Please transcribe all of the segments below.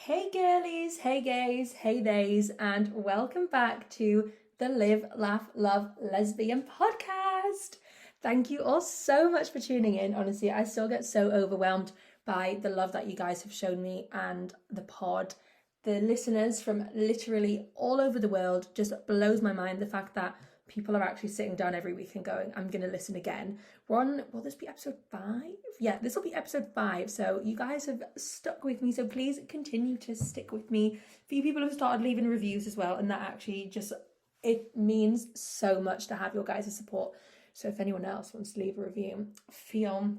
Hey girlies, hey gays, hey theys, and welcome back to the Live, Laugh, Love Lesbian podcast. Thank you all so much for tuning in. Honestly, I still get so overwhelmed by the love that you guys have shown me and the pod. The listeners from literally all over the world just blows my mind. The fact that people are actually sitting down every week and going, I'm going to listen again. We're on, will this be episode 5? Yeah, this will be episode 5. So you guys have stuck with me. So please continue to stick with me. A few people have started leaving reviews as well. And that actually just, it means so much to have your guys' support. So if anyone else wants to leave a review, feel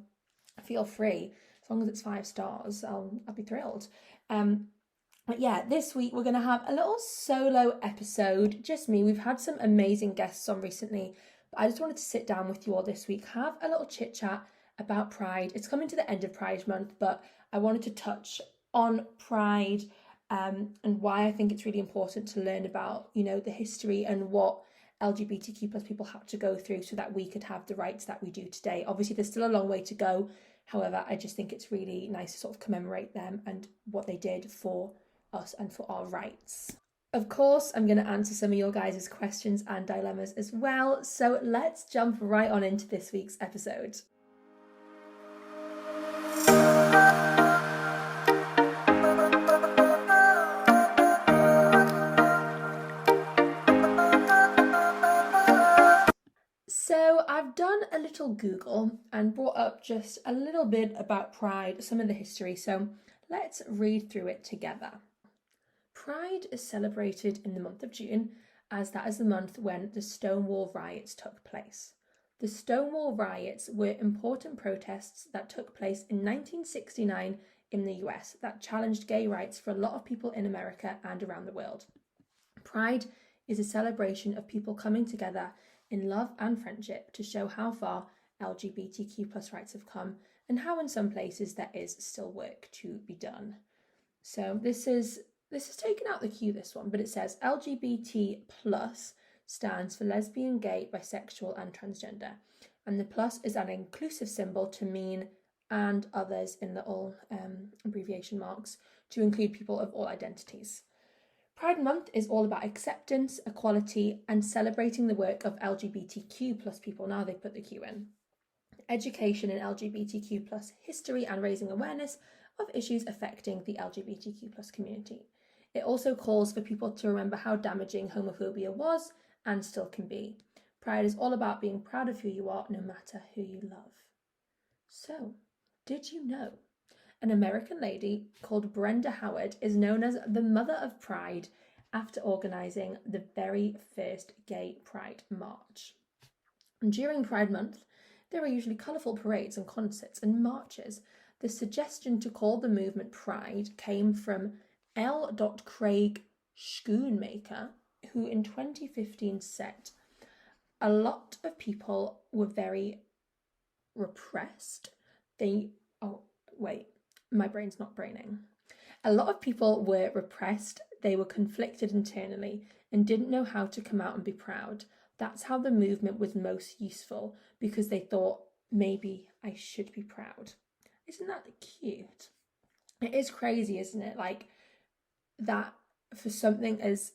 free. As long as it's 5 stars, I'll be thrilled. But yeah, this week we're going to have a little solo episode, just me. We've had some amazing guests on recently, but I just wanted to sit down with you all this week, have a little chit chat about Pride. It's coming to the end of Pride Month, but I wanted to touch on Pride and why I think it's really important to learn about, you know, the history and what LGBTQ plus people had to go through so that we could have the rights that we do today. Obviously, there's still a long way to go. However, I just think it's really nice to sort of commemorate them and what they did for us and for our rights. Of course, I'm going to answer some of your guys' questions and dilemmas as well. So let's jump right on into this week's episode. So I've done a little Google and brought up just a little bit about Pride, some of the history. So let's read through it together. Pride is celebrated in the month of June, as that is the month when the Stonewall riots took place. The Stonewall riots were important protests that took place in 1969 in the US that challenged gay rights for a lot of people in America and around the world. Pride is a celebration of people coming together in love and friendship to show how far LGBTQ plus rights have come and how in some places there is still work to be done. So this is taken out the Q, this one, but it says LGBT plus stands for lesbian, gay, bisexual and transgender. And the plus is an inclusive symbol to mean and others in little abbreviation marks to include people of all identities. Pride Month is all about acceptance, equality and celebrating the work of LGBTQ plus people. Now they've put the Q in. Education in LGBTQ plus history and raising awareness of issues affecting the LGBTQ plus community. It also calls for people to remember how damaging homophobia was and still can be. Pride is all about being proud of who you are, no matter who you love. So, did you know? An American lady called Brenda Howard is known as the Mother of Pride after organising the very first Gay Pride March. And during Pride Month, there are usually colourful parades and concerts and marches. The suggestion to call the movement Pride came from L. Craig Schoonmaker, who in 2015 said, a lot of people were very repressed. My brain's not braining. A lot of people were repressed, they were conflicted internally and didn't know how to come out and be proud. That's how the movement was most useful because they thought, maybe I should be proud. Isn't that cute? It is crazy, isn't it? Like, that for something as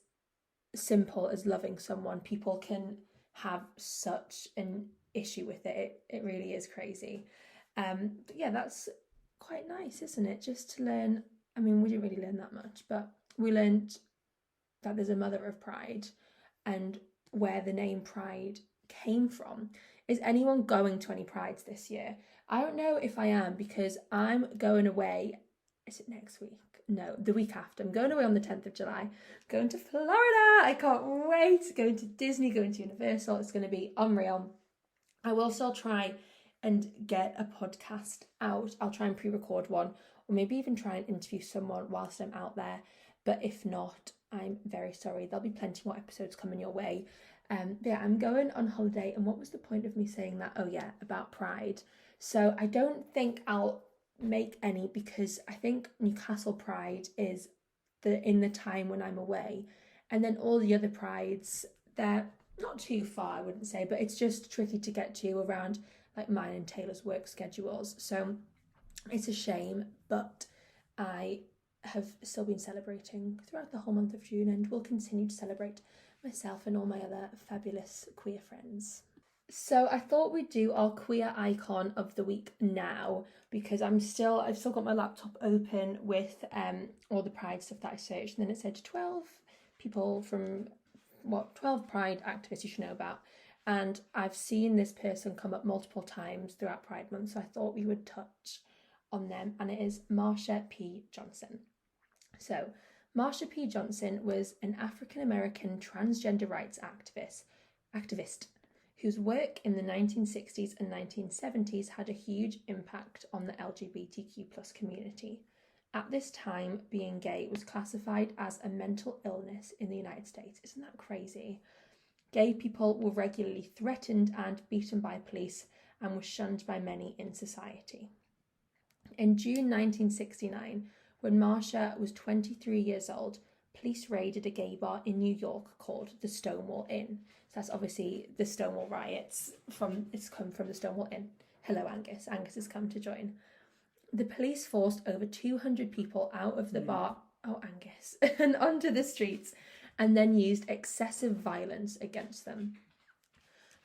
simple as loving someone, people can have such an issue with it. It really is crazy. But yeah, that's quite nice, isn't it? Just to learn. I mean, we didn't really learn that much, but we learned that there's a mother of Pride and where the name Pride came from. Is anyone going to any Prides this year? I don't know if I am because I'm going away. Is it next week? No, the week after. I'm going away on the 10th of July. Going to Florida. I can't wait. Going to Disney, going to Universal. It's going to be unreal. I will still try and get a podcast out. I'll try and pre-record one or maybe even try and interview someone whilst I'm out there. But if not, I'm very sorry. There'll be plenty more episodes coming your way. But yeah, I'm going on holiday. And what was the point of me saying that? Oh yeah, about Pride. So I don't think I'll make any because I think Newcastle Pride is in the time when I'm away. And then all the other Prides, they're not too far, I wouldn't say, but it's just tricky to get to around like mine and Taylor's work schedules. So it's a shame, but I have still been celebrating throughout the whole month of June and will continue to celebrate, myself and all my other fabulous queer friends. So I thought we'd do our queer icon of the week now, because I've still got my laptop open with all the Pride stuff that I searched, and then it said 12 people from 12 Pride activists you should know about. And I've seen this person come up multiple times throughout Pride Month, so I thought we would touch on them, and it is Marsha P. Johnson. So, Marsha P. Johnson was an African-American transgender rights activist whose work in the 1960s and 1970s had a huge impact on the LGBTQ+ community. At this time, being gay was classified as a mental illness in the United States. Isn't that crazy? Gay people were regularly threatened and beaten by police and were shunned by many in society. In June 1969, when Marsha was 23 years old, police raided a gay bar in New York called the Stonewall Inn. So that's obviously the Stonewall riots. It's come from the Stonewall Inn. Hello, Angus. Angus has come to join. The police forced over 200 people out of the bar, Angus, and onto the streets, and then used excessive violence against them.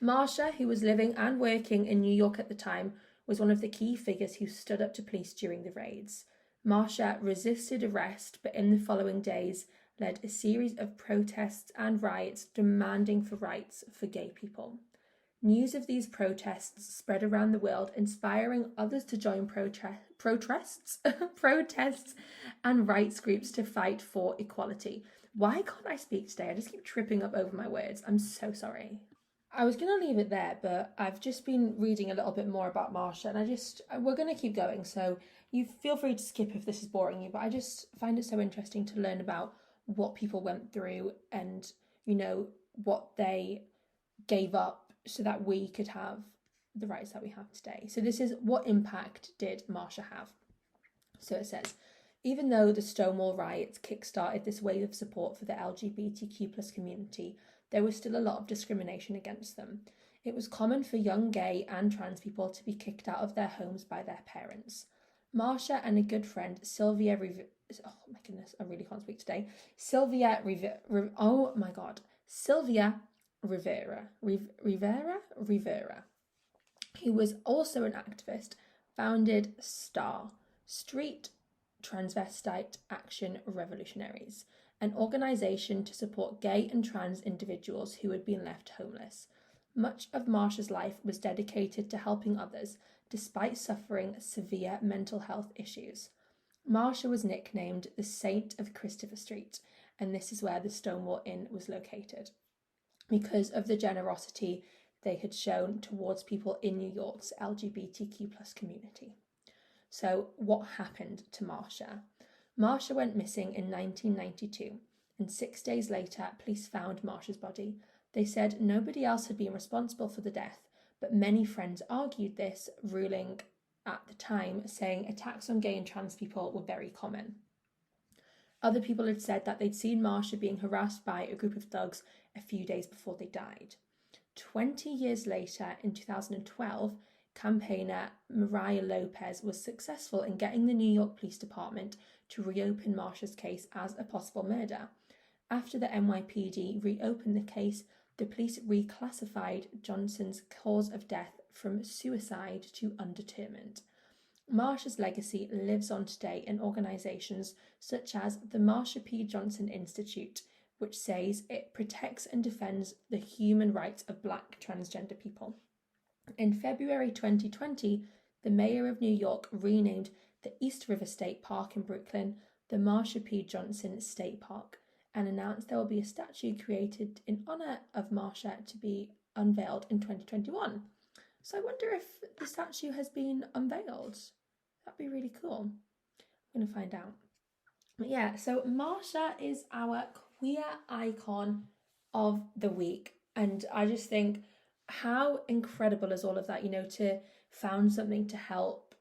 Marsha, who was living and working in New York at the time, was one of the key figures who stood up to police during the raids. Marsha resisted arrest, but in the following days led a series of protests and riots demanding for rights for gay people. News of these protests spread around the world, inspiring others to join protests and rights groups to fight for equality. Why can't I speak today? I just keep tripping up over my words. I'm so sorry. I was going to leave it there, but I've just been reading a little bit more about Marsha, and we're going to keep going, so you feel free to skip if this is boring you, but I just find it so interesting to learn about what people went through and, what they gave up so that we could have the rights that we have today. So this is, what impact did Marsha have? So it says, even though the Stonewall riots kickstarted this wave of support for the LGBTQ+ community, there was still a lot of discrimination against them. It was common for young gay and trans people to be kicked out of their homes by their parents. Marsha and a good friend, Sylvia Rivera, who was also an activist, founded STAR, Street Transvestite Action Revolutionaries, an organisation to support gay and trans individuals who had been left homeless. Much of Marsha's life was dedicated to helping others, despite suffering severe mental health issues. Marsha was nicknamed the Saint of Christopher Street, and this is where the Stonewall Inn was located, because of the generosity they had shown towards people in New York's LGBTQ+ community. So what happened to Marsha? Marsha went missing in 1992, and 6 days later, police found Marsha's body. They said nobody else had been responsible for the death, but many friends argued this, ruling at the time, saying attacks on gay and trans people were very common. Other people had said that they'd seen Marsha being harassed by a group of thugs a few days before they died. 20 years later, in 2012, campaigner Mariah Lopez was successful in getting the New York Police Department to reopen Marsha's case as a possible murder. After the NYPD reopened the case, the police reclassified Johnson's cause of death from suicide to undetermined. Marsha's legacy lives on today in organisations such as the Marsha P. Johnson Institute, which says it protects and defends the human rights of Black transgender people. In February 2020, the mayor of New York renamed the East River State Park in Brooklyn the Marsha P. Johnson State Park, and announced there will be a statue created in honour of Marsha to be unveiled in 2021. So I wonder if the statue has been unveiled. That'd be really cool. I'm going to find out. But yeah, so Marsha is our queer icon of the week. And I just think, how incredible is all of that, to found something to help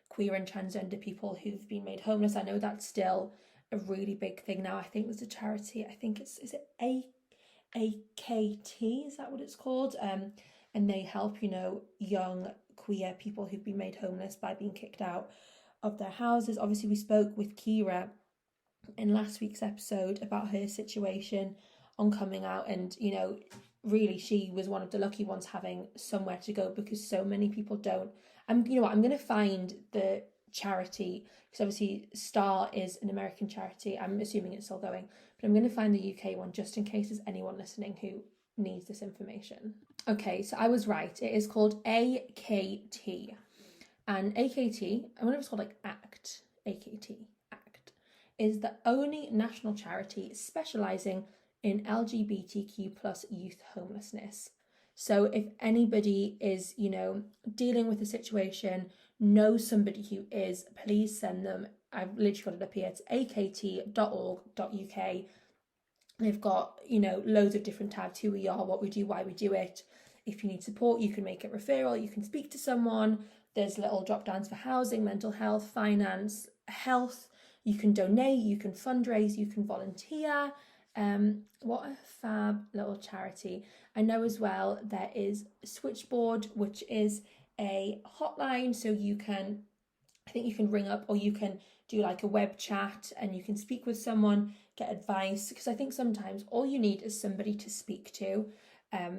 queer and transgender people who've been made homeless. I know that's still a really big thing now. I think there's a charity, is it AKT, is that what it's called? And they help, young queer people who've been made homeless by being kicked out of their houses. Obviously, we spoke with Kira in last week's episode about her situation on coming out, and really she was one of the lucky ones having somewhere to go, because so many people don't. I'm going to find the charity, because obviously Star is an American charity. I'm assuming it's still going, but I'm going to find the UK one just in case there's anyone listening who needs this information. Okay, so I was right. It is called AKT. And AKT, I wonder if it's called like ACT. AKT, ACT, is the only national charity specialising in LGBTQ plus youth homelessness. So if anybody is, dealing with a situation, knows somebody who is, please send them. I've literally got it up here. It's akt.org.uk. They've got, loads of different tabs: who we are, what we do, why we do it. If you need support, you can make a referral, you can speak to someone. There's little drop downs for housing, mental health, finance, health. You can donate, you can fundraise, you can volunteer. What a fab little charity. I know as well there is Switchboard, which is a hotline, so I think you can ring up, or you can do like a web chat and you can speak with someone, get advice, because I think sometimes all you need is somebody to speak to.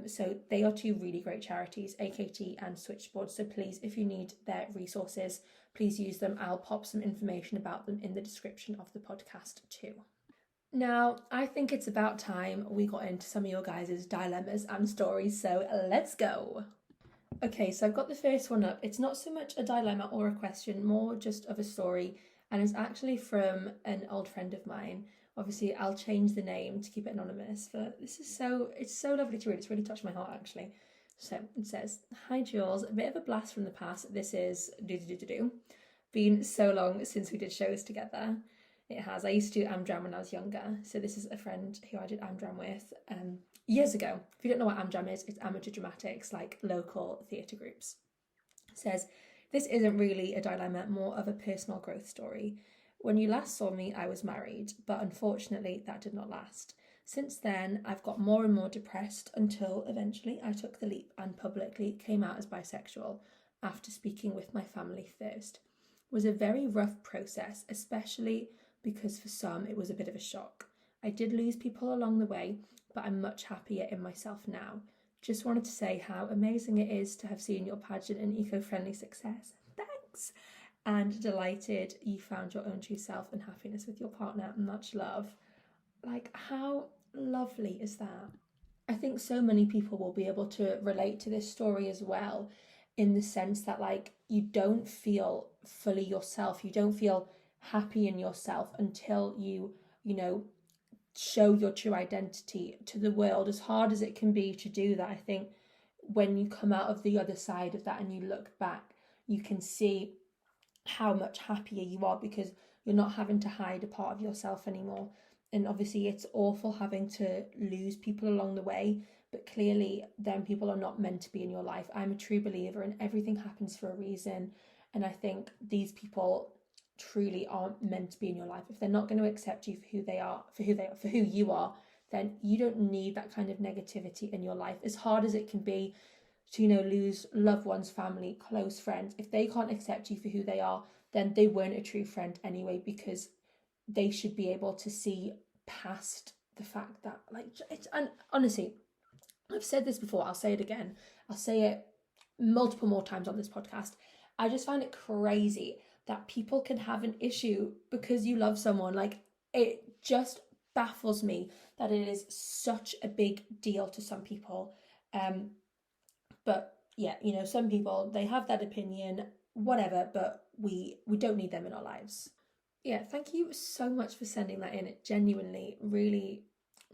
So they are two really great charities, AKT and Switchboard. So please, if you need their resources, please use them. I'll pop some information about them in the description of the podcast too. Now, I think it's about time we got into some of your guys' dilemmas and stories, so let's go. Okay, so I've got the first one up. It's not so much a dilemma or a question, more just of a story, and it's actually from an old friend of mine. Obviously, I'll change the name to keep it anonymous, but it's so lovely to read. It's really touched my heart, actually. So it says, "Hi Jules, a bit of a blast from the past. This is Been so long since we did shows together. It has. I used to do Amdram when I was younger. So this is a friend who I did Amdram with years ago. If you don't know what Amdram is, it's amateur dramatics, like local theatre groups. It says, this isn't really a dilemma, more of a personal growth story. When you last saw me, I was married, but unfortunately that did not last. Since then, I've got more and more depressed until eventually I took the leap and publicly came out as bisexual after speaking with my family first. It was a very rough process, especially because for some it was a bit of a shock. I did lose people along the way, but I'm much happier in myself now. Just wanted to say how amazing it is to have seen your pageant and eco-friendly success. Thanks! And delighted you found your own true self and happiness with your partner. Much love." Like, how lovely is that? I think so many people will be able to relate to this story as well, in the sense that, like, you don't feel fully yourself. You don't feel happy in yourself until you show your true identity to the world. As hard as it can be to do that, I think when you come out of the other side of that and you look back, you can see how much happier you are, because you're not having to hide a part of yourself anymore. And obviously it's awful having to lose people along the way, but clearly them people are not meant to be in your life. I'm a true believer in everything happens for a reason, and I think these people truly aren't meant to be in your life. If they're not going to accept you for who you are, then you don't need that kind of negativity in your life. As hard as it can be to lose loved ones, family, close friends, if they can't accept you for who they are, then they weren't a true friend anyway, because they should be able to see past the fact that, like, it's, and honestly, I've said this before, I'll say it again, I'll say it multiple more times on this podcast. I just find it crazy that people can have an issue because you love someone. Like, it just baffles me that it is such a big deal to some people. But yeah, some people, they have that opinion, whatever, but we don't need them in our lives. Yeah, thank you so much for sending that in. It genuinely really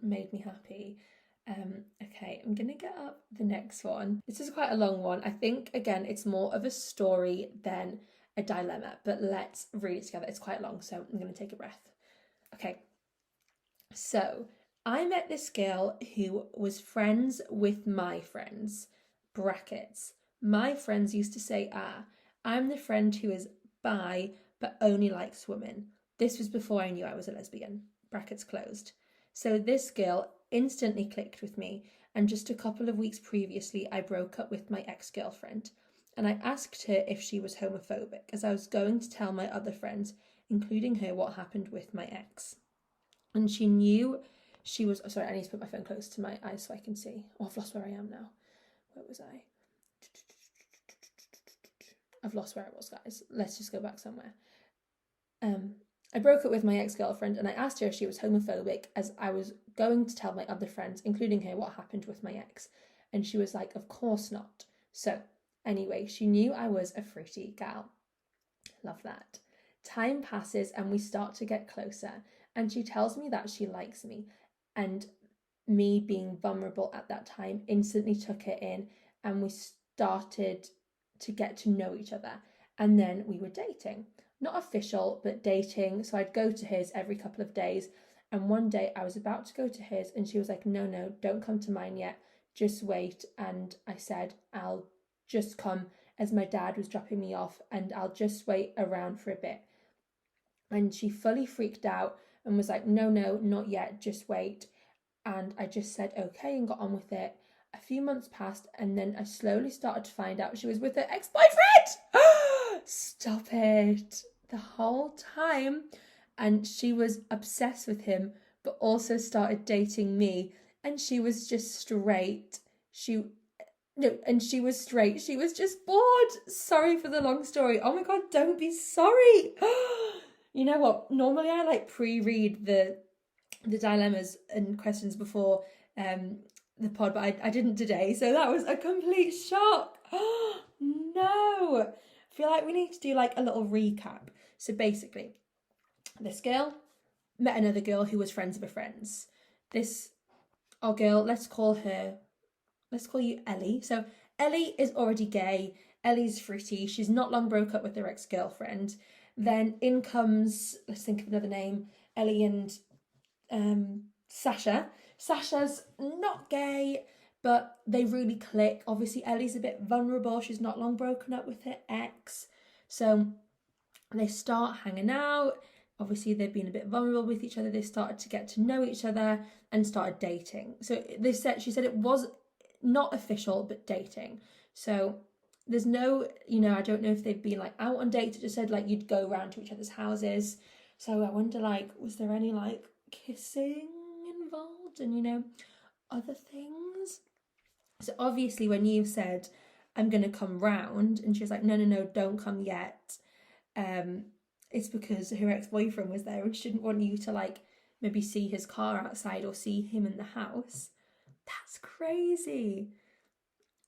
made me happy. Okay, I'm gonna get up the next one. This is quite a long one. I think, again, it's more of a story than a dilemma, but let's read it together. It's quite long, so I'm gonna take a breath. Okay, so I met this girl who was friends with my friends, brackets. My friends used to say, I'm the friend who is bi but only likes women. This was before I knew I was a lesbian, brackets closed. So this girl instantly clicked with me, and just a couple of weeks previously I broke up with my ex-girlfriend. and I asked her if she was homophobic, as I was going to tell my other friends, including her, what happened with my ex. And she knew she was... Sorry, I need to put my phone close to my eyes so I can see. Oh, I've lost where I am now. Where was I? I've lost where I was, guys. Let's just go back somewhere. I broke up with my ex-girlfriend and I asked her if she was homophobic, as I was going to tell my other friends, including her, what happened with my ex. And she was like, of course not. So anyway, she knew I was a fruity gal. Love that. Time passes and we start to get closer, and she tells me that she likes me, and me being vulnerable at that time instantly took her in, and we started to get to know each other, and then we were dating. Not official, but dating. So I'd go to his every couple of days, and one day I was about to go to his and she was like, no, don't come to mine yet, just wait. And I said, I'll just come, as my dad was dropping me off, and I'll just wait around for a bit. And she fully freaked out and was like, no, not yet, just wait. And I just said okay and got on with it. A few months passed, and then I slowly started to find out she was with her ex-boyfriend. Stop it. The whole time. And she was obsessed with him, but also started dating me. And she was just straight. She was straight. She was just bored. Sorry for the long story. Oh my God, don't be sorry. You know what? Normally I like pre-read the dilemmas and questions before the pod, but I didn't today, so that was a complete shock. No. I feel like we need to do like a little recap. So basically, this girl met another girl who was friends of a friend's. Our girl, let's call you Ellie. So Ellie is already gay. Ellie's fruity. She's not long broke up with her ex-girlfriend. Then in comes, let's think of another name, Ellie and Sasha. Sasha's not gay, but they really click. Obviously, Ellie's a bit vulnerable. She's not long broken up with her ex. So they start hanging out. Obviously, they've been a bit vulnerable with each other. They started to get to know each other and started dating. So she said it was not official, but dating. So there's no, I don't know if they've been like out on dates. It just said like you'd go around to each other's houses. So I wonder, like, was there any like kissing involved and other things? So obviously when you've said I'm gonna come round and she was like no, don't come yet, it's because her ex-boyfriend was there and she didn't want you to like maybe see his car outside or see him in the house. That's crazy.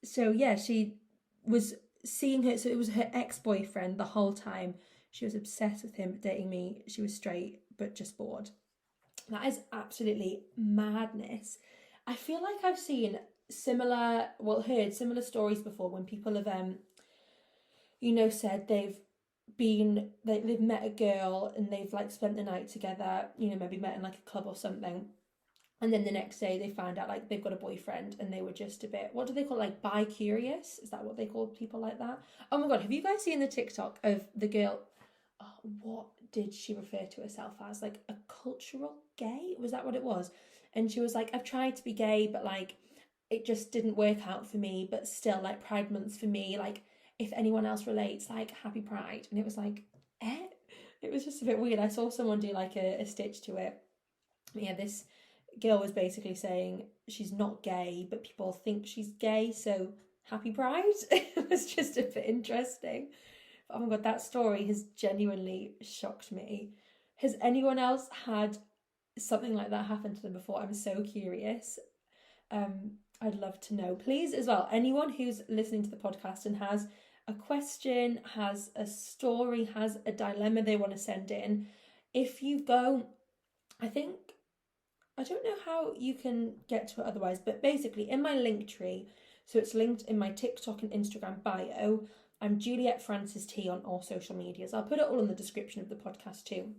So yeah, she was seeing her, so it was her ex-boyfriend the whole time. She was obsessed with him, dating me. She was straight but just bored. That is absolutely madness. I feel like I've seen heard similar stories before when people have said they've met a girl and they've like spent the night together, maybe met in like a club or something, and then the next day they found out like they've got a boyfriend and they were just a bit, what do they call it, like bi-curious? Is that what they call people like that? Oh my God, have you guys seen the TikTok of the girl? What did she refer to herself as? Like a cultural gay? Was that what it was? And she was like, I've tried to be gay, but like it just didn't work out for me. But still, like Pride Month's for me. Like if anyone else relates, like happy Pride. And it was like, It was just a bit weird. I saw someone do like a stitch to it. Yeah, this girl was basically saying she's not gay, but people think she's gay, so happy Pride. It was just a bit interesting. Oh my God, that story has genuinely shocked me. Has anyone else had something like that happen to them before? I'm so curious. I'd love to know. Please, as well, anyone who's listening to the podcast and has a question, has a story, has a dilemma they want to send in, if you go, I don't know how you can get to it otherwise, but basically in my link tree, so it's linked in my TikTok and Instagram bio, I'm Juliet Francis T on all social medias. I'll put it all in the description of the podcast too.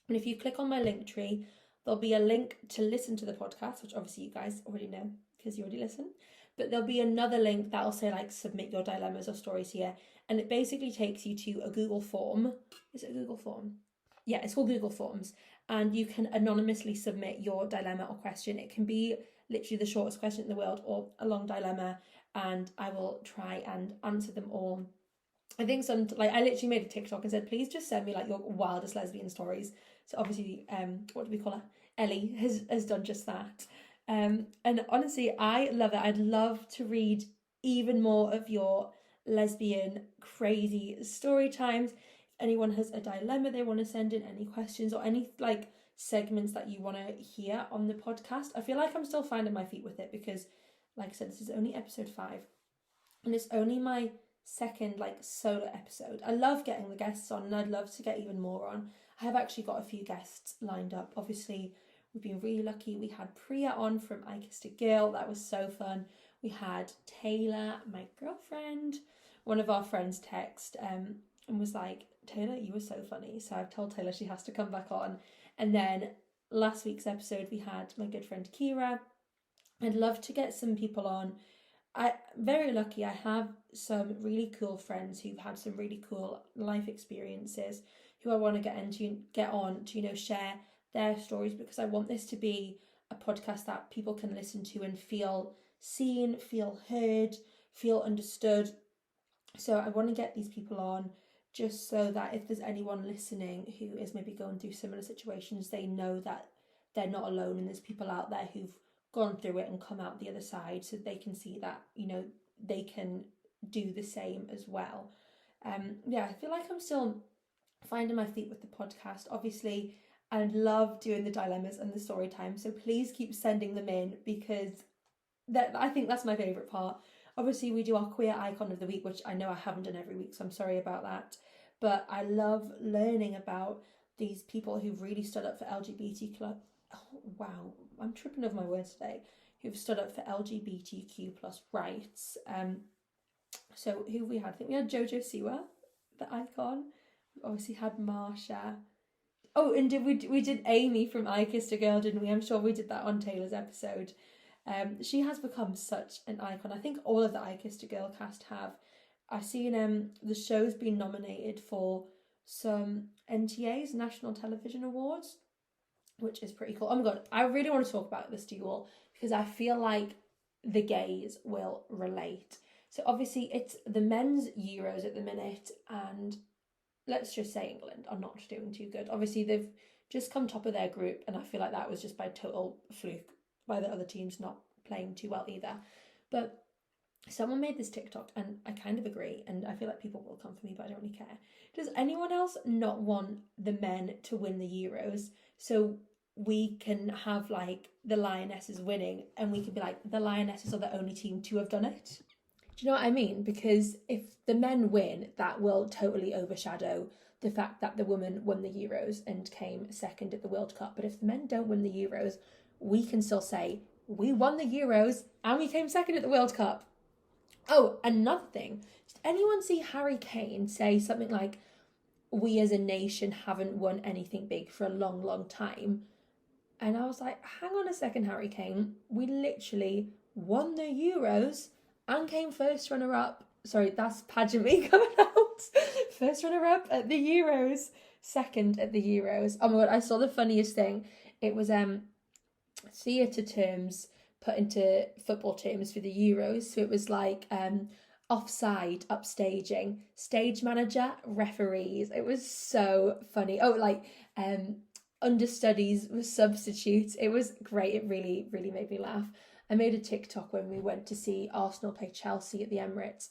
And if you click on my link tree, there'll be a link to listen to the podcast, which obviously you guys already know because you already listen. But there'll be another link that'll say like submit your dilemmas or stories here. And it basically takes you to a Google form. Is it a Google form? Yeah, it's called Google Forms. And you can anonymously submit your dilemma or question. It can be literally the shortest question in the world or a long dilemma. and I will try and answer them all. I think I literally made a TikTok and said, please just send me like your wildest lesbian stories. So obviously, what do we call her? Ellie has done just that. And honestly, I love it. I'd love to read even more of your lesbian crazy story times. If anyone has a dilemma they want to send in, any questions or any like segments that you want to hear on the podcast, I feel like I'm still finding my feet with it because, like I said, this is only episode 5 and it's only my second like solo episode. I love getting the guests on and I'd love to get even more on. I have actually got a few guests lined up. Obviously, we've been really lucky. We had Priya on from I Kissed a Girl. That was so fun. We had Taylor, my girlfriend. One of our friends text and was like, Taylor, you were so funny. So I've told Taylor she has to come back on. And then last week's episode, we had my good friend Kira. I'd love to get some people on. I'm very lucky. I have some really cool friends who've had some really cool life experiences who I want to get on to, share their stories, because I want this to be a podcast that people can listen to and feel seen, feel heard, feel understood. So I want to get these people on just so that if there's anyone listening who is maybe going through similar situations, they know that they're not alone and there's people out there who've gone through it and come out the other side, so they can see that they can do the same as well. I feel like I'm still finding my feet with the podcast. Obviously, I love doing the dilemmas and the story time, so please keep sending them in because I think that's my favourite part. Obviously, we do our queer icon of the week, which I know I haven't done every week, so I'm sorry about that, but I love learning about these people who've really stood up for LGBT club. Oh wow, I'm tripping over my words today. Who've stood up for LGBTQ plus rights. So who we had? I think we had Jojo Siwa, the icon. We obviously had Marsha. Oh, and we did Amy from I Kissed a Girl, didn't we? I'm sure we did that on Taylor's episode. She has become such an icon. I think all of the I Kissed a Girl cast have. I've seen the show's been nominated for some NTAs, National Television Awards, which is pretty cool. Oh my god, I really want to talk about this to you all because I feel like the gays will relate. So obviously it's the men's Euros at the minute, and let's just say England are not doing too good. Obviously they've just come top of their group, and I feel like that was just by total fluke by the other teams not playing too well either. But someone made this TikTok and I kind of agree, and I feel like people will come for me, but I don't really care. Does anyone else not want the men to win the Euros so we can have like the Lionesses winning and we can be like, the Lionesses are the only team to have done it? Do you know what I mean? Because if the men win, that will totally overshadow the fact that the women won the Euros and came second at the World Cup. But if the men don't win the Euros, we can still say we won the Euros and we came second at the World Cup. Oh, another thing. Did anyone see Harry Kane say something like, we as a nation haven't won anything big for a long, long time? And I was like, hang on a second, Harry Kane. We literally won the Euros and came first runner-up. Sorry, that's pageant me coming out. First runner-up at the Euros. Second at the Euros. Oh my god, I saw the funniest thing. It was theatre terms put into football terms for the Euros. So it was like offside, upstaging, stage manager, referees. It was so funny. Oh, like understudies with substitutes. It was great. It really, really made me laugh. I made a TikTok when we went to see Arsenal play Chelsea at the Emirates.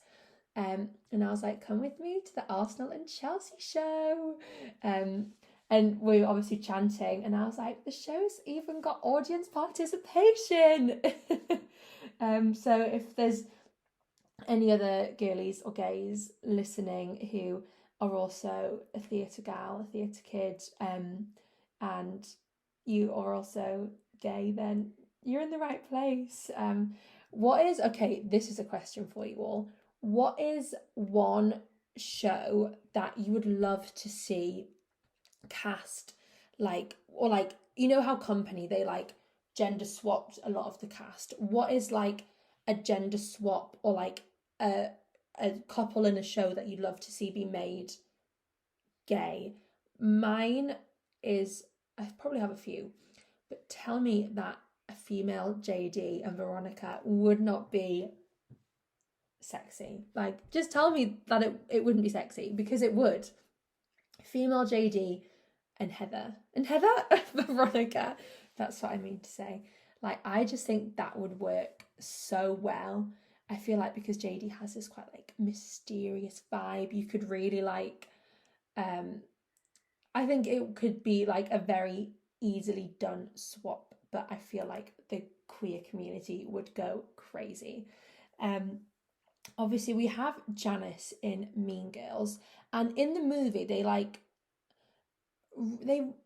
And I was like, come with me to the Arsenal and Chelsea show. And we were obviously chanting, and I was like, the show's even got audience participation. So if there's any other girlies or gays listening who are also a theatre gal, a theatre kid, and you are also gay, then you're in the right place. This is a question for you all. What is one show that you would love to see cast, how Company, they like gender swapped a lot of the cast? What is like a gender swap or like a couple in a show that you'd love to see be made gay? Mine is, I probably have a few, but tell me that a female JD and Veronica would not be sexy. Like, just tell me that it wouldn't be sexy, because it would. Female JD and Heather. Veronica. That's what I mean to say. Like, I just think that would work so well. I feel like because JD has this quite like mysterious vibe, you could really like, I think it could be like a very easily done swap, but I feel like the queer community would go crazy. Um, Obviously we have Janice in Mean Girls, and in the movie they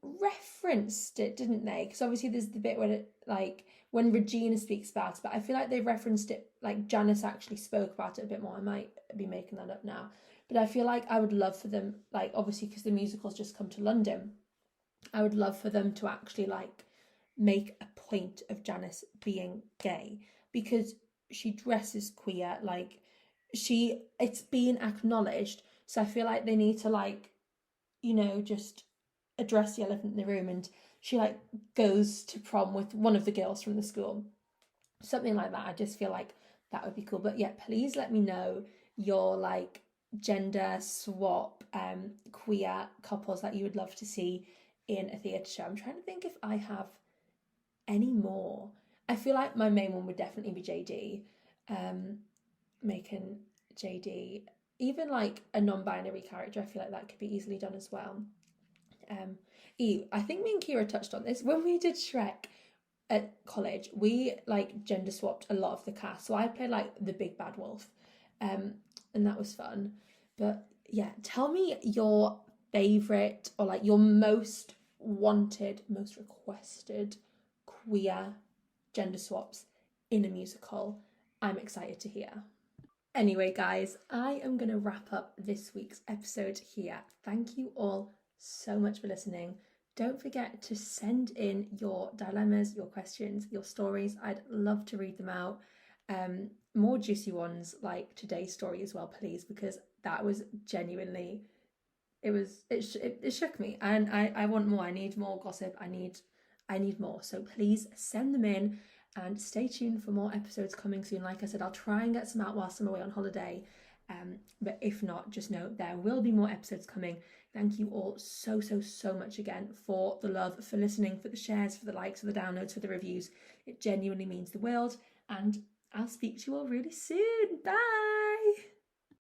referenced it, didn't they? Because obviously there's the bit where it, like when Regina speaks about it, but I feel like they referenced it, like Janice actually spoke about it a bit more. I might be making that up now, but I feel like I would love for them, like obviously because the musical's just come to London, I would love for them to actually like make a point of Janice being gay, because she dresses queer, like it's being acknowledged. So I feel like they need to like, just address the elephant in the room, and she like goes to prom with one of the girls from the school, something like that. I just feel like that would be cool. But yeah, please let me know your like gender swap queer couples that you would love to see in a theatre show. I'm trying to think if I have any more. I feel like my main one would definitely be JD, making JD even like a non-binary character. I feel like that could be easily done as well. I think me and Kira touched on this when we did Shrek at college. We like gender swapped a lot of the cast, so I played like the big bad wolf, and that was fun. But yeah, tell me your favorite or like your most wanted, most requested queer gender swaps in a musical. I'm excited to hear. Anyway, guys, I am going to wrap up this week's episode here. Thank you all so much for listening. Don't forget to send in your dilemmas, your questions, your stories. I'd love to read them out. More juicy ones like today's story as well, please, because that was genuinely, it shook me, and I want more. I need more gossip. I need more. So please send them in. And stay tuned for more episodes coming soon. Like I said, I'll try and get some out whilst I'm away on holiday. But if not, just know there will be more episodes coming. Thank you all so much again for the love, for listening, for the shares, for the likes, for the downloads, for the reviews. It genuinely means the world. And I'll speak to you all really soon. Bye!